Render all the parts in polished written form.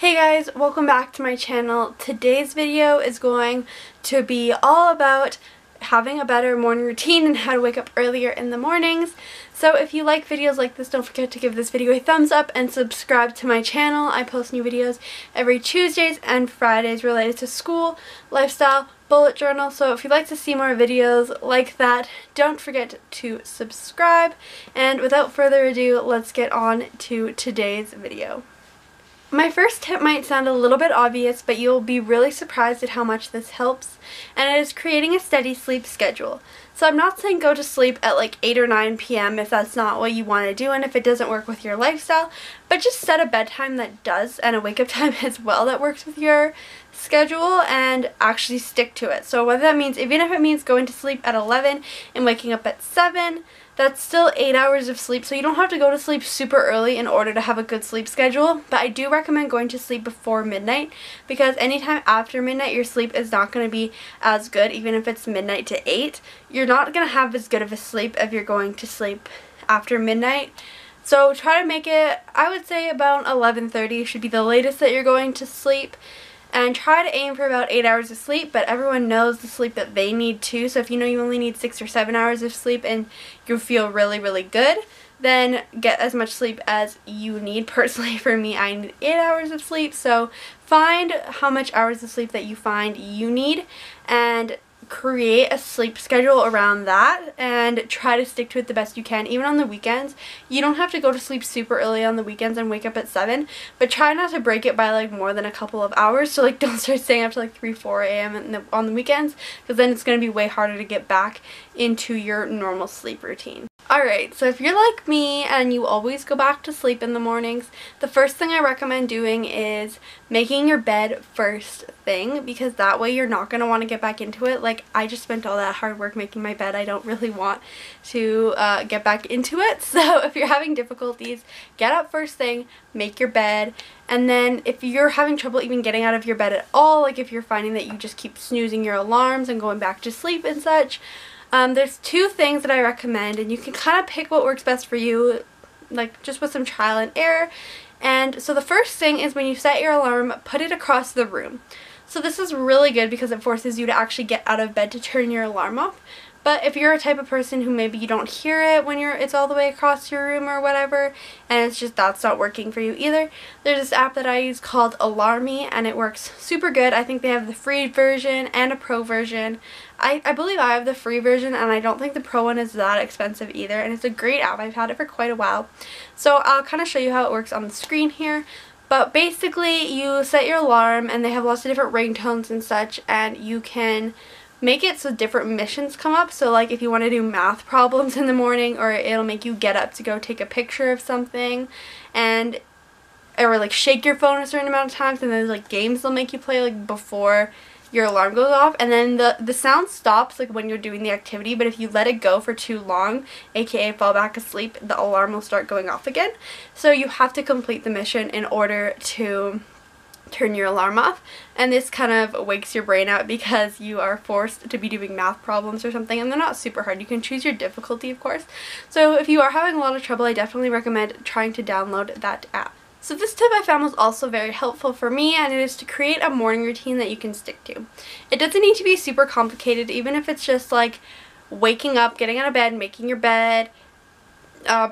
Hey guys, welcome back to my channel. Today's video is going to be all about having a better morning routine and how to wake up earlier in the mornings. So if you like videos like this, don't forget to give this video a thumbs up and subscribe to my channel. I post new videos every Tuesdays and Fridays related to school, lifestyle, bullet journal. So if you'd like to see more videos like that, don't forget to subscribe. And without further ado, let's get on to today's video. My first tip might sound a little bit obvious, but you'll be really surprised at how much this helps, and it is creating a steady sleep schedule. So I'm not saying go to sleep at like 8 or 9 p.m. if that's not what you want to do and if it doesn't work with your lifestyle, but just set a bedtime that does and a wake up time as well that works with your schedule and actually stick to it. So whether that means, even if it means going to sleep at 11 and waking up at 7, that's still 8 hours of sleep, so you don't have to go to sleep super early in order to have a good sleep schedule. But I do recommend going to sleep before midnight, because anytime after midnight your sleep is not going to be as good. Even if it's midnight to 8, you're not going to have as good of a sleep if you're going to sleep after midnight. So try to make it, I would say about 11:30 should be the latest that you're going to sleep. And try to aim for about 8 hours of sleep, but everyone knows the sleep that they need too. So if you know you only need 6 or 7 hours of sleep and you feel really, really good, then get as much sleep as you need. Personally, for me, I need 8 hours of sleep. So find how much hours of sleep that you find you need and create a sleep schedule around that and try to stick to it the best you can. Even on the weekends, you don't have to go to sleep super early on the weekends and wake up at 7, but try not to break it by like more than a couple of hours. So like don't start staying up to like 3-4 a.m. on the weekends, because then it's going to be way harder to get back into your normal sleep routine. Alright, so if you're like me and you always go back to sleep in the mornings, the first thing I recommend doing is making your bed first thing, because that way you're not going to want to get back into it. Like, I just spent all that hard work making my bed. I don't really want to get back into it. So if you're having difficulties, get up first thing, make your bed, and then if you're having trouble even getting out of your bed at all, like if you're finding that you just keep snoozing your alarms and going back to sleep and such, there's 2 things that I recommend, and you can kind of pick what works best for you, like just with some trial and error. And so the first thing is, when you set your alarm, put it across the room. So this is really good because it forces you to actually get out of bed to turn your alarm off. But if you're a type of person who maybe you don't hear it when it's all the way across your room or whatever, and it's just that's not working for you either, there's this app that I use called Alarmy, and it works super good. I think they have the free version and a pro version. I believe I have the free version, and I don't think the pro one is that expensive either, and it's a great app. I've had it for quite a while. So I'll kind of show you how it works on the screen here. But basically, you set your alarm, and they have lots of different ringtones and such, and you can make it so different missions come up. So like if you want to do math problems in the morning, or it'll make you get up to go take a picture of something, and or like shake your phone a certain amount of times, and then like games they'll make you play like before your alarm goes off, and then the sound stops like when you're doing the activity, but if you let it go for too long, aka fall back asleep, the alarm will start going off again. So you have to complete the mission in order to turn your alarm off, and this kind of wakes your brain out because you are forced to be doing math problems or something, and they're not super hard. You can choose your difficulty, of course. So if you are having a lot of trouble, I definitely recommend trying to download that app. So this tip I found was also very helpful for me, and it is to create a morning routine that you can stick to. It doesn't need to be super complicated, even if it's just like waking up, getting out of bed, making your bed,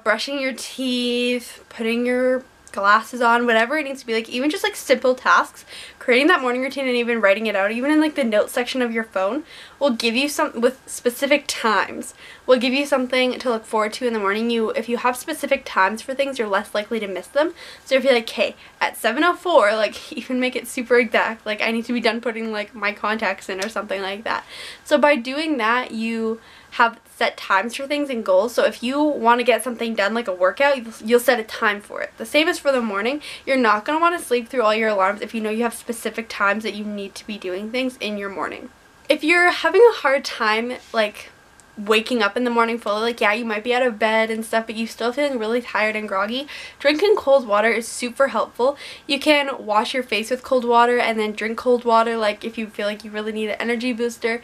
brushing your teeth, putting your glasses on, whatever it needs to be. Like even just like simple tasks, creating that morning routine and even writing it out, even in like the notes section of your phone, will give you some, with specific times, will give you something to look forward to in the morning. If you have specific times for things, you're less likely to miss them. So if you're like, hey, at 7:04, like even make it super exact, like I need to be done putting like my contacts in or something like that. So by doing that, you have set times for things and goals. So if you want to get something done like a workout, you'll set a time for it. The same as for the morning. You're not going to want to sleep through all your alarms if you know you have specific times that you need to be doing things in your morning. If you're having a hard time like waking up in the morning fully, like yeah, you might be out of bed and stuff, but you still feeling really tired and groggy, drinking cold water is super helpful. You can wash your face with cold water and then drink cold water, like if you feel like you really need an energy booster.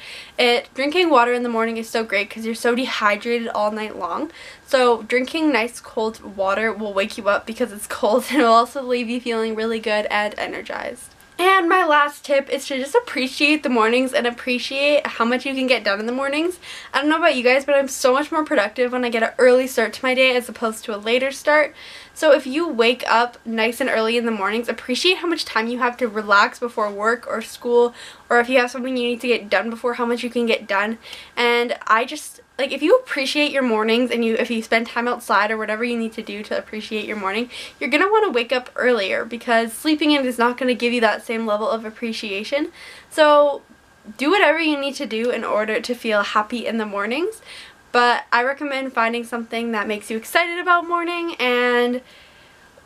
Drinking water in the morning is so great because you're so dehydrated all night long. So drinking nice cold water will wake you up because it's cold, and it will also leave you feeling really good and energized. And my last tip is to just appreciate the mornings and appreciate how much you can get done in the mornings. I don't know about you guys, but I'm so much more productive when I get an early start to my day as opposed to a later start. So if you wake up nice and early in the mornings, appreciate how much time you have to relax before work or school, or if you have something you need to get done before, how much you can get done. And I just, like, if you appreciate your mornings and if you spend time outside or whatever you need to do to appreciate your morning, you're going to want to wake up earlier because sleeping in is not going to give you that same level of appreciation. So do whatever you need to do in order to feel happy in the mornings. But I recommend finding something that makes you excited about morning and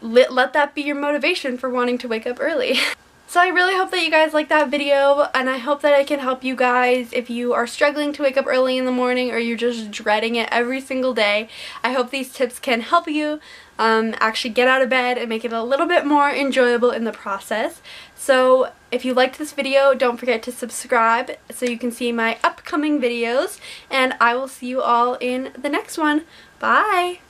let that be your motivation for wanting to wake up early. So I really hope that you guys like that video, and I hope that I can help you guys if you are struggling to wake up early in the morning or you're just dreading it every single day. I hope these tips can help you actually get out of bed and make it a little bit more enjoyable in the process. So if you liked this video, don't forget to subscribe so you can see my upcoming videos, and I will see you all in the next one. Bye!